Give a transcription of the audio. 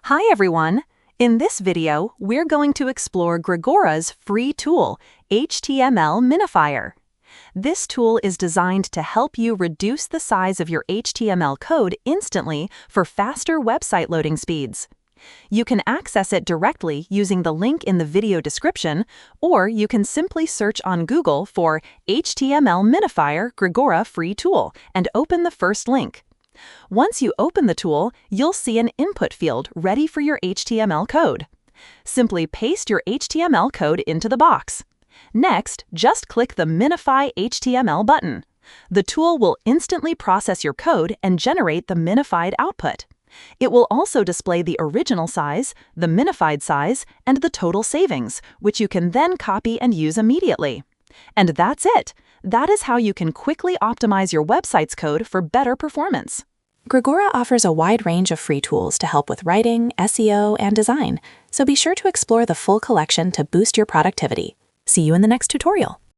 Hi everyone! In this video, we're going to explore Grigora's free tool, HTML Minifier. This tool is designed to help you reduce the size of your HTML code instantly for faster website loading speeds. You can access it directly using the link in the video description, or you can simply search on Google for HTML Minifier Grigora free tool and open the first link. Once you open the tool, you'll see an input field ready for your HTML code. Simply paste your HTML code into the box. Next, just click the Minify HTML button. The tool will instantly process your code and generate the minified output. It will also display the original size, the minified size, and the total savings, which you can then copy and use immediately. And that's it! That is how you can quickly optimize your website's code for better performance. Grigora offers a wide range of free tools to help with writing, SEO, and design, so be sure to explore the full collection to boost your productivity. See you in the next tutorial.